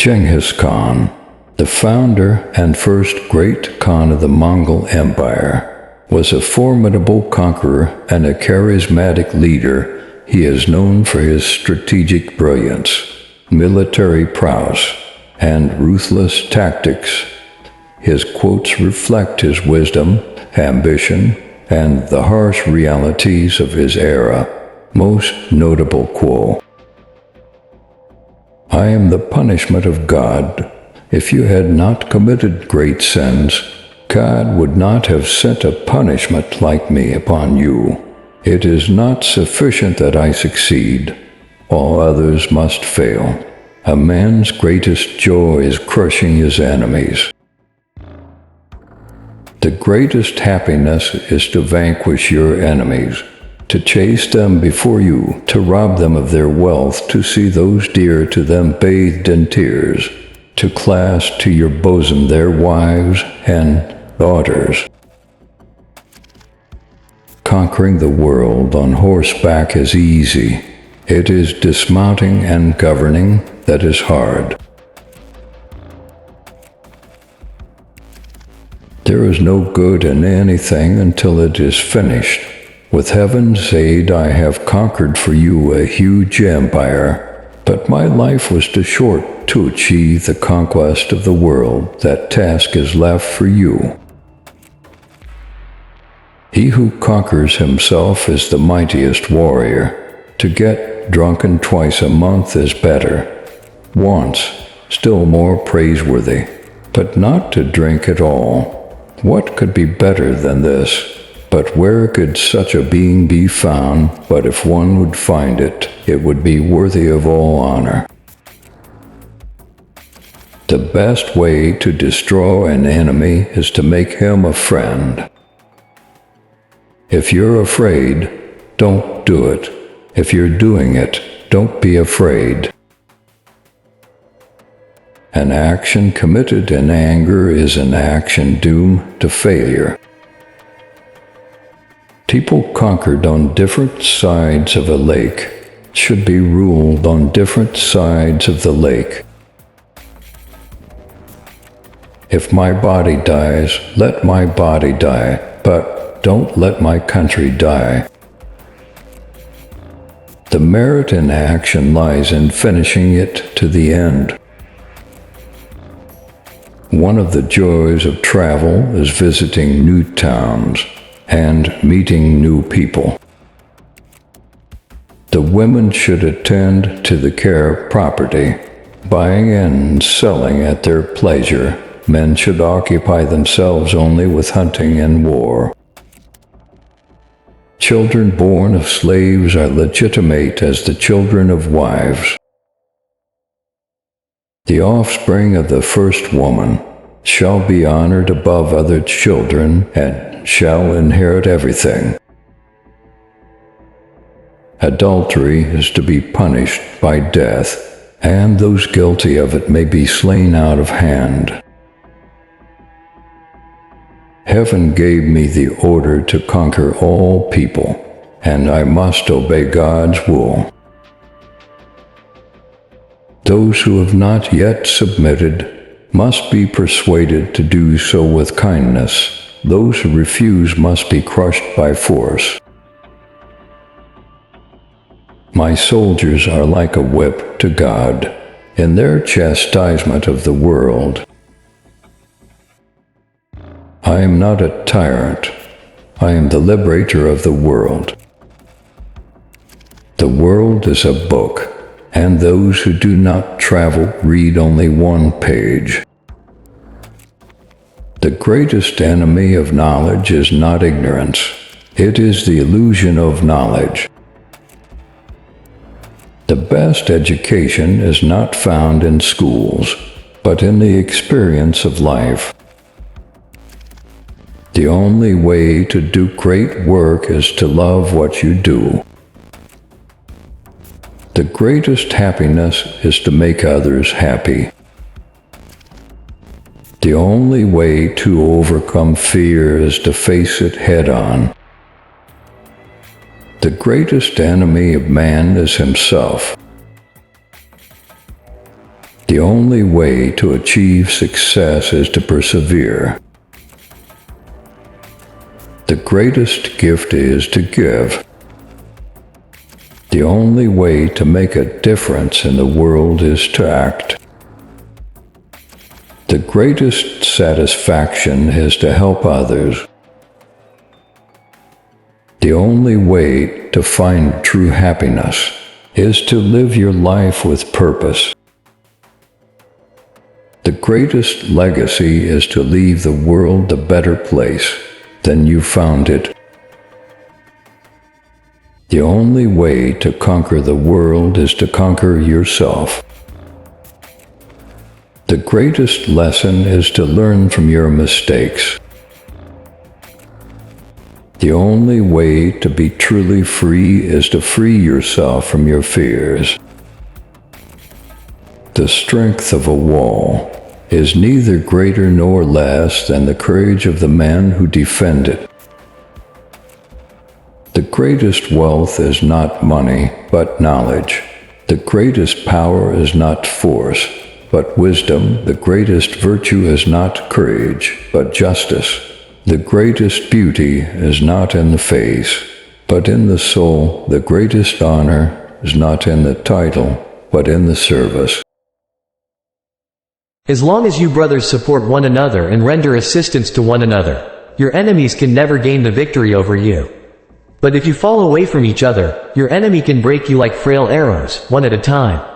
Genghis Khan, the founder and first great Khan of the Mongol Empire, was a formidable conqueror and a charismatic leader. He is known for his strategic brilliance, military prowess, and ruthless tactics. His quotes reflect his wisdom, ambition, and the harsh realities of his era. Most notable quote: "I am the punishment of God. If you had not committed great sins, God would not have sent a punishment like me upon you. It is not sufficient that I succeed. All others must fail. A man's greatest joy is crushing his enemies. The greatest happiness is to vanquish your enemies, to chase them before you, to rob them of their wealth, to see those dear to them bathed in tears, to clasp to your bosom their wives and daughters. Conquering the world on horseback is easy. It is dismounting and governing that is hard. There is no good in anything until it is finished. With heaven's aid, I have conquered for you a huge empire, but my life was too short to achieve the conquest of the world. That task is left for you. He who conquers himself is the mightiest warrior. To get drunken twice a month is better. Once, still more praiseworthy, but not to drink at all. What could be better than this? But where could such a being be found? But if one would find it, it would be worthy of all honor. The best way to destroy an enemy is to make him a friend. If you're afraid, don't do it. If you're doing it, don't be afraid. An action committed in anger is an action doomed to failure. People conquered on different sides of a lake should be ruled on different sides of the lake. If my body dies, let my body die, but don't let my country die. The merit in action lies in finishing it to the end. One of the joys of travel is visiting new towns and meeting new people. The women should attend to the care of property, buying and selling at their pleasure. Men should occupy themselves only with hunting and war. Children born of slaves are legitimate as the children of wives. The offspring of the first woman shall be honored above other children and shall inherit everything. Adultery is to be punished by death, and those guilty of it may be slain out of hand. Heaven gave me the order to conquer all people, and I must obey God's will. Those who have not yet submitted must be persuaded to do so with kindness. Those who refuse must be crushed by force. My soldiers are like a whip to God in their chastisement of the world. I am not a tyrant. I am the liberator of the world. The world is a book, and those who do not travel read only one page. The greatest enemy of knowledge is not ignorance. It is the illusion of knowledge. The best education is not found in schools, but in the experience of life. The only way to do great work is to love what you do. The greatest happiness is to make others happy. The only way to overcome fear is to face it head-on. The greatest enemy of man is himself. The only way to achieve success is to persevere. The greatest gift is to give. The only way to make a difference in the world is to act. The greatest satisfaction is to help others. The only way to find true happiness is to live your life with purpose. The greatest legacy is to leave the world a better place than you found it. The only way to conquer the world is to conquer yourself. The greatest lesson is to learn from your mistakes. The only way to be truly free is to free yourself from your fears. The strength of a wall is neither greater nor less than the courage of the man who defends it. The greatest wealth is not money, but knowledge. The greatest power is not force, but wisdom. The greatest virtue is not courage, but justice. The greatest beauty is not in the face, but in the soul. The greatest honor is not in the title, but in the service. As long as you brothers support one another and render assistance to one another, your enemies can never gain the victory over you. But if you fall away from each other, your enemy can break you like frail arrows, one at a time.